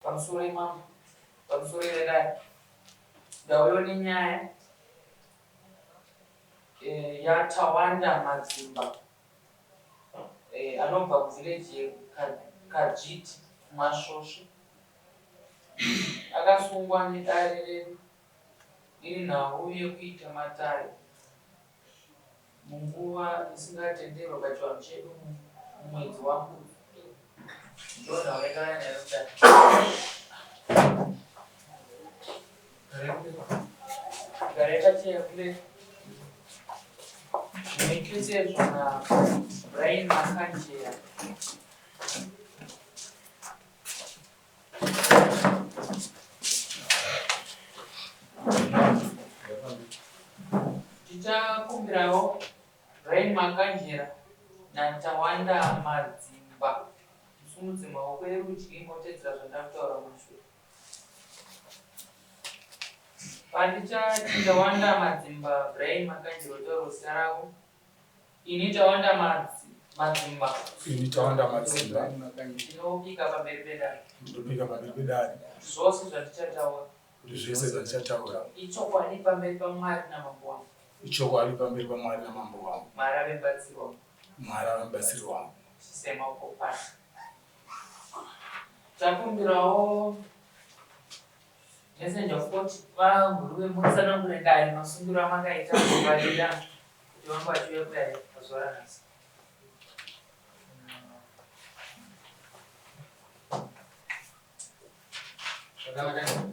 pamusoro imamo pamusoro iredai ndauyo nenyaya yaTawanda Madzimba anobva kuvhileji yeKajiti Masvosve akasungwa nedare redu iri nhau yekuita matare munguva isingatenderwa pachivanhu chedu mumwedzi waMbudzi. Ndo nhau yakava nayo kudai. Gare yakacheya kule zvinoitesezvo naBrian Makanjera. Tichakumbirawo Brian Makanjera naTawanda Madzimba musumudze maoko erudyi motedzera zvandakutaura mushure. Tawanda Madzimba Brian Makanjera utaura zita rako. Ini Tawanda Madzimba. Ini Tawanda Madzimba. Ndinopika pamberi pedare. Ndinopika pamberi pedare. Zvose zvatichataura. Zvese zvatichataura. Ichokwadi pamberi paMwari namambo wangu. Ichokwadi pamberi paMwari namambo wangu. Mwari ave mubatsiri wangu. Mwari ave mubatsiri wangu. Sisema uko pasi. Takumbirawo messenger of court vanguruve musanangure dare masungiro amakaita kuvalida kuti vangu vachiuya kudai pazuva ranhasi. Zvakanaka.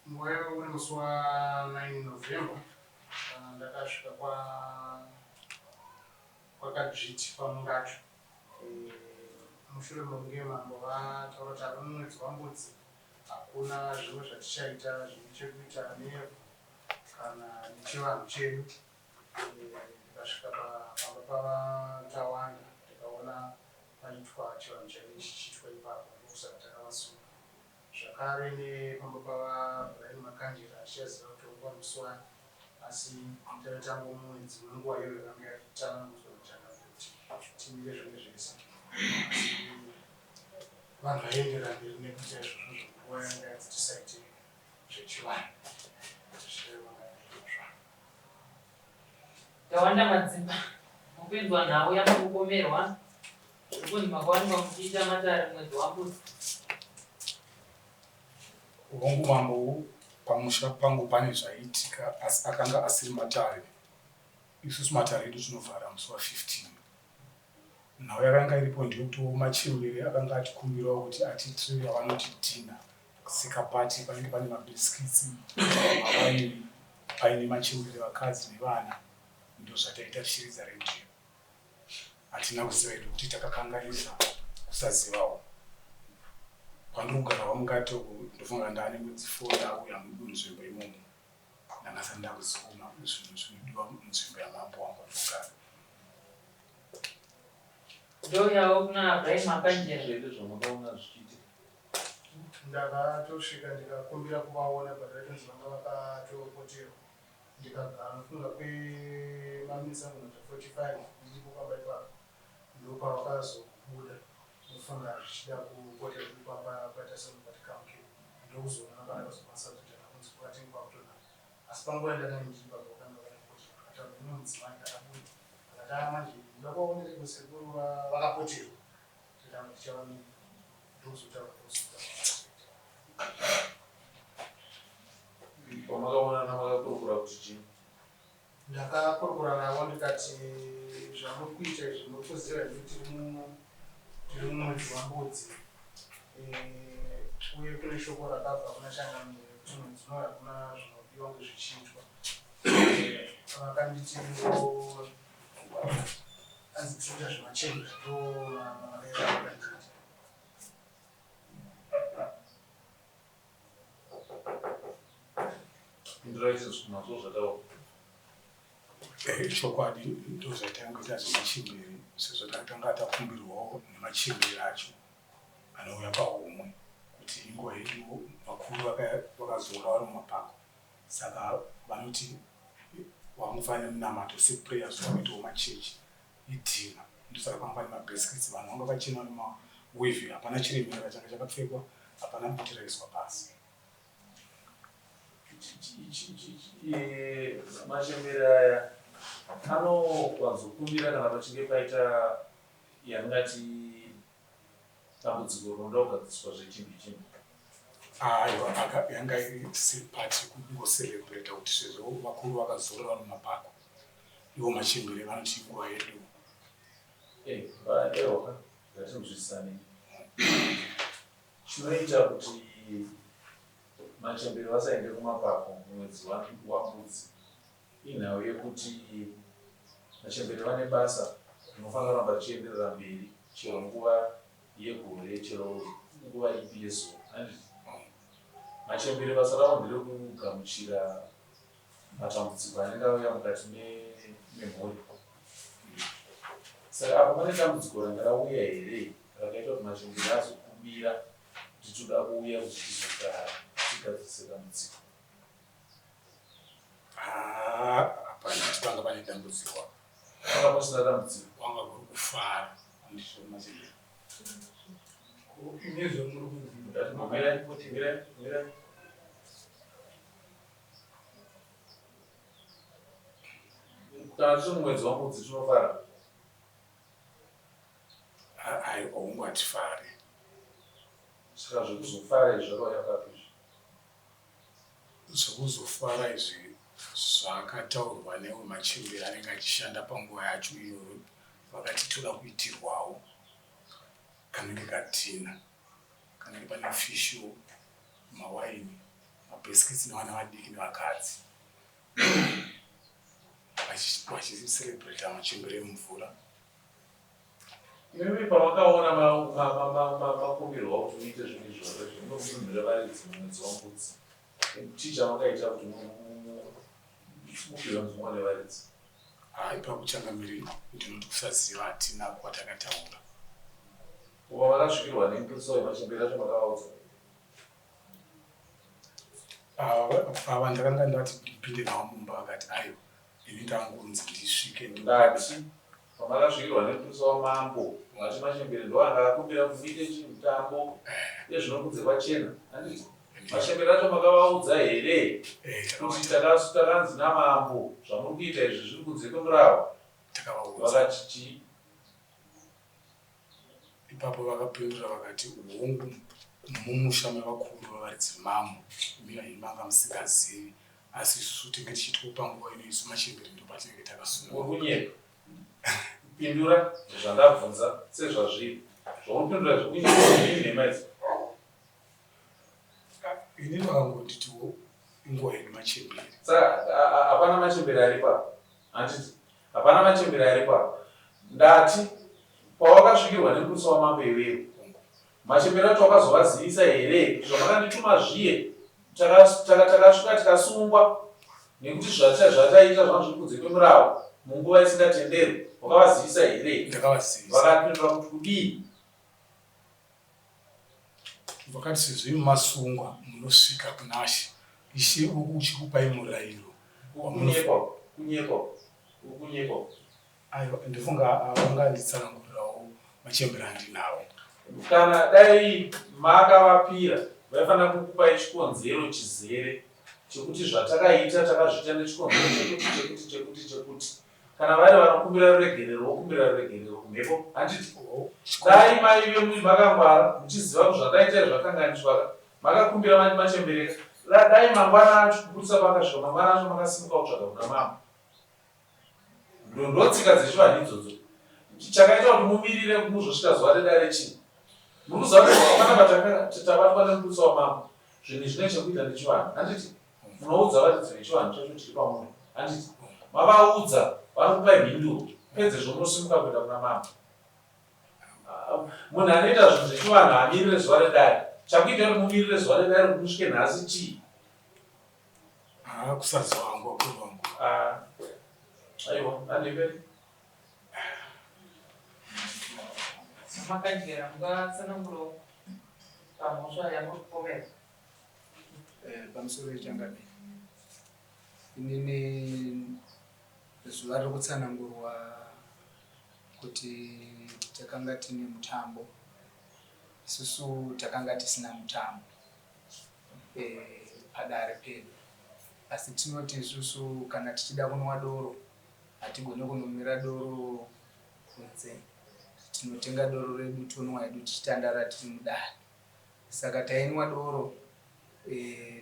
Nguva uri musi wa9 November ndakasvika kwaKajiti paMungacho. Mushure mokunge mambo vataura kuti ari mumwedzi waMbudzi hakuna zvimwe zvatichaita zvine chekuita nevhu kana nechivanhu chedu. Ndikasvika pamba paTawanda ndikaona paitwa chivanhu chaive chichiitwa ipapo ndokusaka takavasunga. Zvakare nepamba paBrian Makanjera achiziva kuti nguva musi wani asi taitango mumwedzi munguva iyo yakanga yatitangudzwa kuti timire zvimwe zvese. Vanhu vaendera mberi nekuita izvozvo zvenguva yanga yatisaite zvechivanhu. Tawanda Madzimba mupinzwa nhau yamakukomerwa zvokunzi makawanikwa muchiita matare mwedzi waMbudzi. Hongu mambo pamusha pangu pane zvaiitika asi akanga asiri matare. Isusu matare edu tinovhara musi wa15. Nhau yakanga iripo ndiyekuti machirwere akanga atikumbirawo kuti atiitire yavanoti dina sikapati panenge pane mabhisikitsi mavairi paine machirwere vakadzi nevana. Ndo zvataita tichiridza rendio. Hatina kuziva hedu kuti takakanganisa kusazivawo. Kwandiri kugara waMungacho ndofunga ndane mwedzi 4 ndauya munzvimbo imomo. Ndakasati ndakuziona zvinhu zvinodiwa munzvimbo yamambo wangu ndogara. Ndouyawo kuna Brian Makanjera. Zvamakaona zvichiitika. Ndakatosvika ndikakumbira kuvaona pataitonzi vanga vakatopoterwa. Ndikagara nofunga kwemaminitsi 45 ndipo pamba ipapo ndopavakazobuda nofunga zvichida kupoterwa ipapa paita semuvaticamke ndokuzoona paakazokwanisa kutotana kunzi kwatenge kwakutonaka. Asi panguva yandakanga ndichipapo vakanga vakapoterwa akataura mumwe mudzimai akabuda akati manje ndoda kuvaonere kusekuru vakapoterwa totanga tichavanini ndokuzotaura kuzotaura. Pamakaona namakakurukura kuti chii? Ndakakurukura navo ndikati zvamuri kuita izvi muri kuziva here tiri mumwedzi waMbudzi uye kune shoko rakabva kuna Changamire kuti mwedzi unoyu hakuna zvinodiwa kunge zvichiitwa. Vakanditi anzi tichiita zvemachembera ndo marero akanditi. Ndiraite nazvo zvataura. Chokwadi ndozvaitanga kuita zvemachimbiri sezvo takanga takumbirwawo nemachimbiri acho anouya pahumwe kuti inguva yedu vakuru vakazora vari mumapako. Saka vanoti wangufanira munamato seprayers vanoitawo machechi idhina ndosaka kwanga pane mabhisikitsi vanhu vanga vachina wivhi hapana chiremera changa chakapfekwa, hapana mbuti raiswa pasi. Machembere aya anokwanzokumbira kana pachinge paita yangati dambudziko ronda kugadziswa zvechimbi chimbi. Aiwa, yanga iri pati kungoserebreta kuti sezvo vakuru vakazorora mumapako, ivo machembere vanoti nguva yedu. Ewa, ngatimuzvisane. Chinoita kuti machembere vasaende kumapako mumwedzi wambudzi inhau yekuti machembere vane basa rinofanira kuramba richienderera mberi chero nguva yegore, chero nguva ipi yezuva. Machembere basa ravo nderekugamuchira matambudziko anenge auya mukati memhuri. Saka apo pane dambudziko ranga rauya here rakaita kuti machembere azokumbira kuti toda kuuya kuti tizogara tigadzise dambudziko. Hapana, panga pane dambudziko. Panga pasina dambudziko. Wanga kuri kufara handizvo machembere. Kana tiri mumwedzi wambudzi tinofara. Aiwa, ungatifare. Saka zvekuzofara izvi zvakauya papi? Zvekuzofara izvi zvakataurwa newe machembere anenge achishanda panguva yacho iyoyo, vakati toda kuitirwawo kanenge katina, kanenge pane fisho, mawaini, mabhisikitsi nevana vadiki nevakadzi, vachiserebreta machembere emumvura. Imi pamakaona makumbirwa kuti uite zvinhu izvozvo zvinokupindura varidzi mumwedzi wambudzi, ticha makaita kuti mupirwa mvumwa nevaridzi? Pakuchangamiri ndinoti kusaziva, hatina kwatakataura. Uva makasvikirwa nemupiriso wemachembere acho makavaudza? Ava ndakanga ndati ndipinde navo mumba, vakati aiwa, ini ndangunzi ndisvike ndati pamakasvikirwa nemupiriso wamambo mati machembere ndoanga akumbira kuite chimutambo nezvinokudze pachena, handiti? Machembere acho makavaudza here kuti takanzi namambo zvamuri kuita izvi zviri kunze kwemurawa? Vakati chii? Ipapo vakapindura vakati hongu mumusha mevakuru vavaridzi mambo, imi manga musingazivi, asi isusu tinge tichitwa panguva ino isu machembere ndo patinenge takasununguka. Uri kunyeka kupindura zvandabvunza sezvazviri zvauripindura zvekunyeka nhema idzi? Ini vakangonditiwo inguva yedu machembere. Saka hapana machembere aripa? Handiti hapana machembere aripa? Ndati pawakasvikirwa nemupiriso wamambo iwewe, machembere acho wakazovazivisa here kuti zvamakandituma zviye takasvika tikasungwa nekuti zvataita zvangu zviri kunze kwemurawa munguva isingatenderwi? Wakavazivisa here? Ndakavazivisa. Vakapindura kuti kudii? Vakati sezvo masungwa munosvika kunashe, ishe uchikupai murayiro. Kunyekwa. Aiwa, ndifunga vanga nditsanangurirawo machembere andinawo. Kana dai makavapira vaifanira kukupai chikonzero chizere chekuti zvatakaita takazviita nechikonzero chekuti kana vari vanokumbira ruregerero vokumbira ruregerero kumhepo, handiti? Dai maive makangwara muchiziva kuti zvataita zvakanganiswa makakumbira machembere, dai mangwana acho kupurisa pakasvika mangwana acho makasimuka kutsvaga kuna mambo. Ndotsika dzechivanhu idzodzo. Chakaita kuti mumirire muzosvika zuva redare chii? Muruziva kuti panapa tabatwa nemupuriso wamambo, zvinhu zvine chekuita nechivanhu, handiti? Munoudza varidzi vechivanhu chacho chiri pamuri, handiti? Mavaudza vanokupai mhinduro, pedzezvo munosimuka kuenda kuna mambo. Munhu anoita zvinhu zvechivanhu hamirire zuva redare. Chakuita kuti mumirire zuva redare kuti musvike nhasi chii? Kusaziva wangu wakuru wangu. Aiwa, handiperi. Makanjira mungatsanangurawo pamhosva yamuri kupomera? Pamusoro wechangani inini zuva riri kutsanangurwa kuti takanga tine mutambo isusu takanga tisina mutambo padare pedu, asi tinoti isusu kana tichida kunwa doro hatigoni kunomira doro kunze, tinotenga doro redu tonwa hedu tichitandara tiri mudare. Saka tainwa doro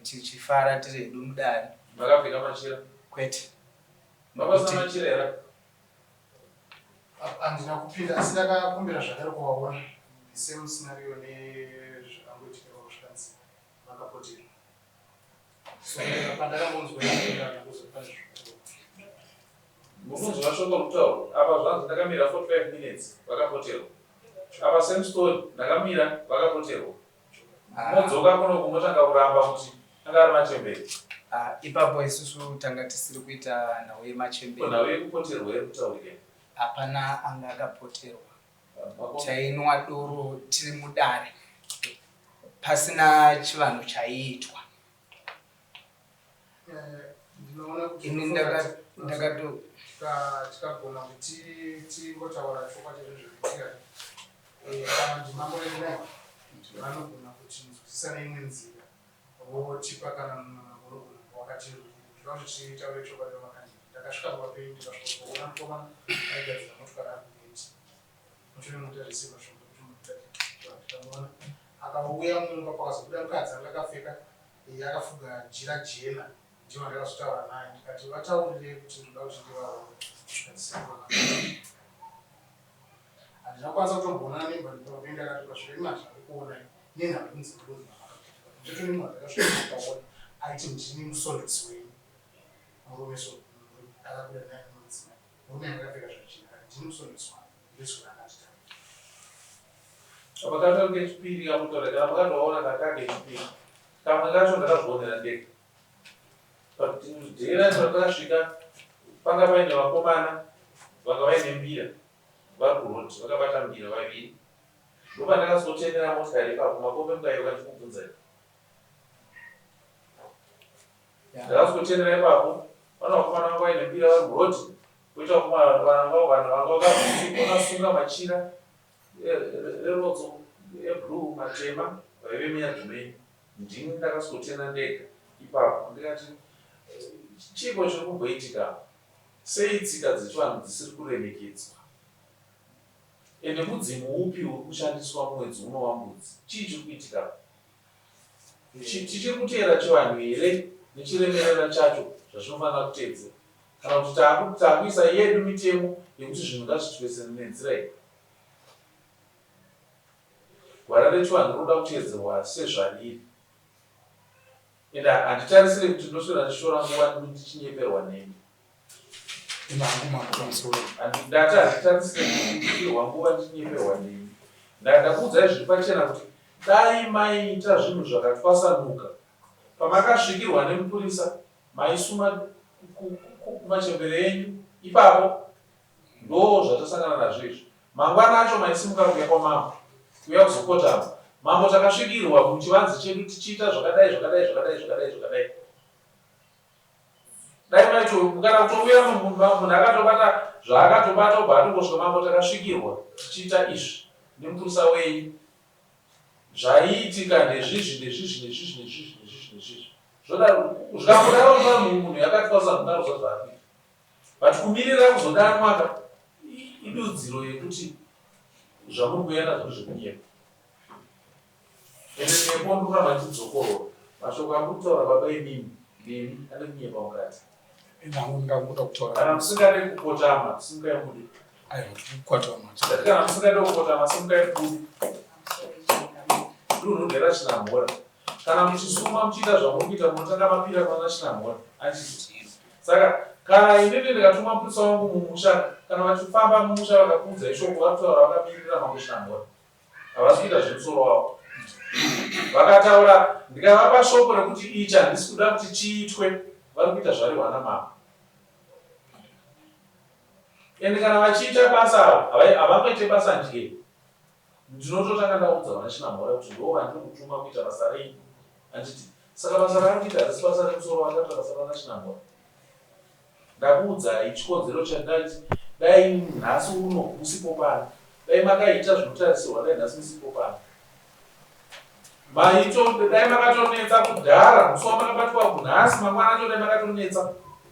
tichifara tiri hedu mudare. Makapfeka machira? Kwete. Makasina machira here? Handina kupinda asi ndakakumbira zvakare kuvaona same scenario nezvakangoitika kusvikanzi vakapoterwa. So pandakangonzwa munonzwa shoko rokutaura apa zvanzi ndakamira 45 minutes vakapoterwa. Apa same story ndakamira vakapoterwa. Modzoka kuno kumotanga kuramba kuti anga ari machemberi. Ipapo isusu tanga tisiri kuita nhau yemachemberi. Nhau yekupoterwa iri kutaurika? Hapana anga akapoterwa. Tainwa doro tiri mudare pasina chivanhu chaiitwa. Ini ndakato tikagona kuti tingotaura chokwa chezvezvikuitika kana ndimambo renai vanogona kuti nzwisisana imwe nzira votipa kana munogona wakati zvava zvichitaure chokwa chevakandi ndakasvika kwapei ndikasvikaona mukomana aigadzira motokari ari kugeti mushure mutarisiva shoko kuti mutakamona akauya mumba pakazobuda mukadzi anga akapfeka akafuga jira jena ndiwo ndakazotaura naye ndikati vataurire kuti ndoda kuti ndivaone handina kwanisa kutomboona nemba ndikapenda akati pashure imazvi ari kuona nenhabinzi ndotoni akasvikaona aiti ndini musondisi wenyu murume akabuda naye mudzimai murume akapfeka zvachina ndini musondisi wangu ndezvaakatita apakataura kechipiri kamutaura kana makandoona kakaa kechipiri kamwe kacho ndakazvionera ndega padhera ndakasvika panga paine vakomana vanga vaine mbira vari kuroti vakabata mbira vaviri ndopa ndakazotendera motikari ipapo makombe mukayo kandikubvunzai ndakazotendera ipapo vana vakomana vanga vaine mbira vari kuroti koita vanhu vanga vakasunga machira rerodzo eblue matema vaive miyadzimeni ndini ndakazotenda ndega ipapo ndikati chipo chiri kumboitika sei tsika dzechivanhu dzisiri kuremekedzwa ende mudzimu upi uri kushandiswa mwedzi uno wambudzi chii chiri kuitika tichiri kuteera chivanhu here nechiremerera chacho zvazvinofanira kutedzera kana kuti taakuisa yedu mitemo yekuti zvinhu ngazvitwesere nenzira iyi gwara rechivanhu rinoda kutedzerwa sezvariri ende handitarisire kuti ndoswera ndichishora nguva ndichinyeperwa nemi ndati handitarisire kutirwa nguva ndichinyeperwa nemi ndakuudzai zviri pachena kuti dai maiita zvinhu zvakatwasanuka pamakasvikirwa nemupurisa maisuma kumachembere enyu ipapo ndo zvatasangana nazvo izvi mangwana acho maisimuka kuya kwamambo kuya kuzokotama mambo takasvikirwa muchivanze chedu tichiita zvakadai dai macho kana kutouya munhu akatobata zvaakatobata ubva atongosvika mambo takasvikirwa tichiita izvi nemupurisa wenyu zvaiitika nezvizvi zvodaro zvikambodaro munhu yakatwasanunaro zvazvakuita but kumirira kuzodanwaka idudziro yekuti zvamuri kuenda zviro zvekunyepa ende nepo ndikuramba ndichidzokorowa mashoko amurikutaura baba imimi ndemi ane kunyepa mukati kana musingade kukotama simungaimudi kana musingade kukotama simungaimudi ndunhugera chinamhora kana muchisuma muchiita zvamuri kuita munotanga mapira pana chinamhora anchiti saka kana inini ndikatuma mupurisa wangu mumusha kana vachifamba mumusha vakakuudza ishoko vakutaura vakamirira mambo chinamhora havasi kuita zvemusoro wavo vakataura ndikavapa shoko rekuti ichi handisi kuda kuti chiitwe vari kuita zvarihwana mama ende kana vachiita basa havangoite basa njee ndinototanga ndaudza vana chinamhora kuti ndo vandiri kutuma kuita basa renyu anditi saka basa rari kuita harisi basa remusoro wakata basa rana chinamhora ndakuudzai chikonzero chandaiti dai nhasi uno musipo pano dai makaita zvinotarisirwa dai nhasi musipo pano maito dai makatonetsa kudhara musi wamakabatwa kunhasi mangwana acho dai makatonetsa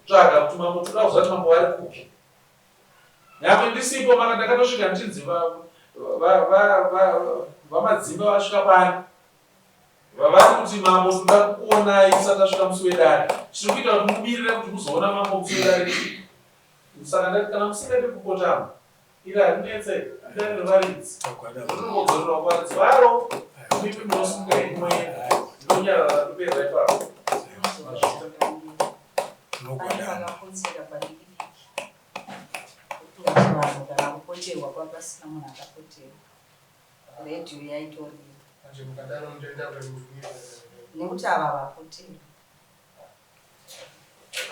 tsvaga kuti mambo toda kuziva kuti mambo vari kupi nyamwe ndisipo ndakatosvika ndichinzi vamadzimba vasvika pani vari kuti mambo toda kuonai usati asvika musi wedare chiri kuita kuti mumirire kuti muzoona mambo musi wedare saka ndati kana musingaiti kukotama iri harinetse ndarivaridzi unogodzorera kuvaridzi varo mimi munosunga imwe ndinonyarara kupedza ipapo kana kupoterwa kwapasina munhu akapoterwa redhiyo yaitoriyo nekuti ava vapoterwa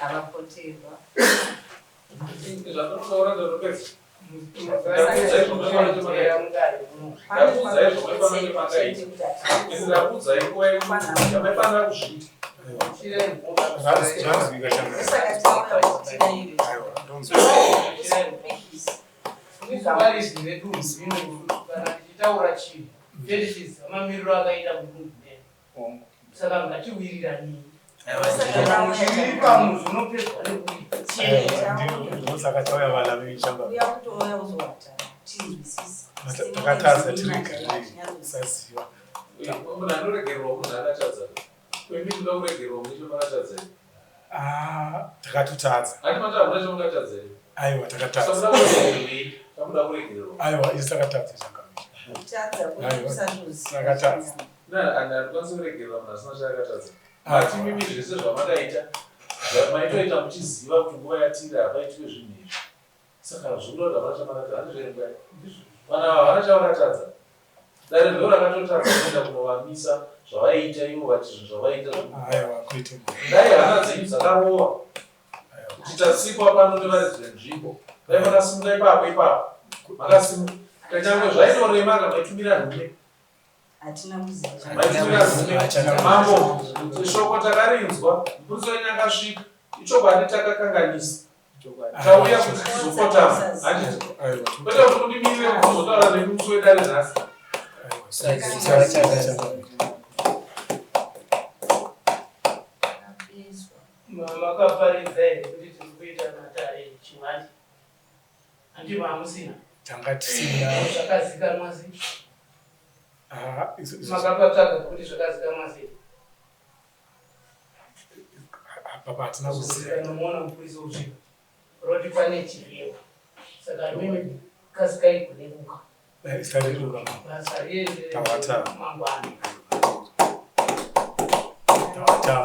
havapoterwa zvatonotaura ndinopedza ndakuudzai nguva yamaifanira kuzviita Varizi redunhu zvino kana tichitaura chinhu ndetichiziva mamiriro akaita mudunhu nene saka ngatiwirirani zviri pamwe zvinopedzwa Saka tauya vana veichamba uya kutouya uzowata tinzwisisa takatadza tirisaziva munhu anoregererwa munhu akatadza kwemi kuda kuregererwa munecho makatadza takatotadza ati mati hamuna chamakatadza aiwa takatadza tamuda kuregererwa aiwa isi takatadza kutadza takatadza handikwanisi kuregerera munhu asina chaakatadza ati mimi zvese zvamakaita maitoita muchiziva kuti nguva yatiri hapaitwe zvinhu izvi saka zvinoda havana chamakatadza handizverengai vana havana chavakatadza dare ndo rakatotadza kuenda kunovamisa zvavaiita ivo vati zvinhu zvavaiita dai hana dzenyu dzakarova kuti tasikwa pano nevaridzire nzvimbo dai makasimuka ipapo makasimuka kanyangwe zvainorema kamaitumira nhume mambo shoko takarinzwa mbudzo wenyu akasvika ichokwadi takakanganisa tauya kuti tizokotama handiti kwete kuti kundimirire kuzotaura nemusi wedare nhasi makaparidza here kuti tiri kuita matare chimwati handima hamusina tanga tisina zvakazikanwa sei makapatsvaga kuti zvakazikanwa sei apa hatina kuziva nomuona mupurisa usvika roti pane chirema saka mimi kasikai kureruka isareruka basa rienderere tawata mangwana tawata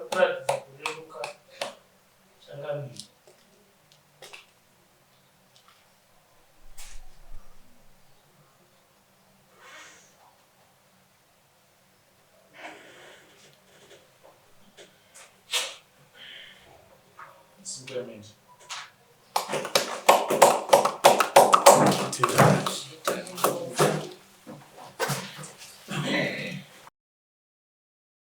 kuratidza kureruka changamiri simplemente tira